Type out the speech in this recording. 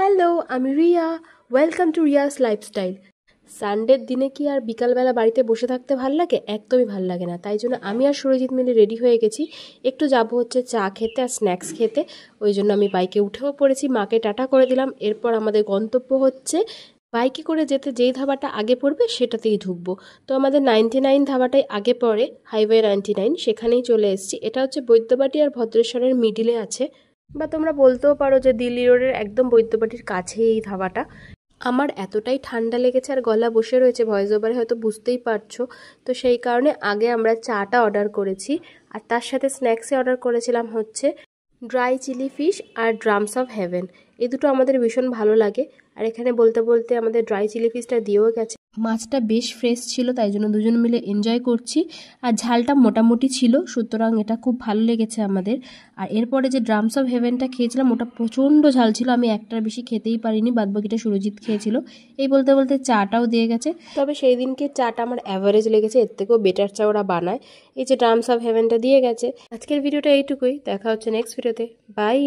Hello, আমি Riya. Welcome to Riya's lifestyle. সানডের দিনে কি আর বিকালবেলা বাড়িতে বসে থাকতে ভাল লাগে? একদমই ভাল লাগে না। তাই জন্য আমি আর সুরজিৎ মিলে রেডি হয়ে গেছি। একটু যাবো হচ্ছে চা খেতে আর স্ন্যাক্স খেতে। ওই জন্য আমি বাইকে উঠেও পড়েছি, মাকে টাটা করে দিলাম। এরপর আমাদের গন্তব্য হচ্ছে বাইকে করে যেতে যেই ধাবাটা আগে পড়বে সেটাতেই ঢুকবো। তো আমাদের 99 ধাবাটাই আগে পড়ে, হাইওয়ে 99, সেখানেই চলে এসেছি। এটা হচ্ছে বৈদ্যবাটী আর ভদ্রেশ্বরের মিডিলে আছে, বা তোমরা বলতেও পারো যে দিল্লি রোডের একদম বৈদ্যবাটীর কাছেই এই ধাবাটা। আমার এতটাই ঠান্ডা লেগেছে আর গলা বসে রয়েছে, ভয়েস ওভারে হয়তো বুঝতেই পারছো। তো সেই কারণে আগে আমরা চাটা অর্ডার করেছি, আর তার সাথে স্ন্যাক্সে অর্ডার করেছিলাম হচ্ছে ড্রাই চিলি ফিশ আর ড্রামস অফ হেভেন। এই দুটো আমাদের ভীষণ ভালো লাগে। আর এখানে বলতে বলতে আমাদের ড্রাই চিলি ফিশটা দিয়েও গেছে। মাছটা বেশ ফ্রেশ ছিল, তাই জন্য দুজন মিলে এনজয় করছি। আর ঝালটা মোটামুটি ছিল, সুতরাং এটা খুব ভালো লেগেছে আমাদের। আর এরপরে যে ড্রামস অফ হেভেনটা খেয়েছিলাম, ওটা প্রচণ্ড ঝাল ছিল, আমি একটার বেশি খেতেই পারিনি, বাদবাকিটা সুরজিৎ খেয়েছিল। এই বলতে বলতে চাটাও দিয়ে গেছে। তবে সেই দিনকে চাটা আমার অ্যাভারেজ লেগেছে, এর থেকেও বেটার চা ওরা বানায়। এই যে ড্রামস অফ হেভেনটা দিয়ে গেছে। আজকের ভিডিওটা এইটুকুই, দেখা হচ্ছে নেক্সট ভিডিওতে। বাই।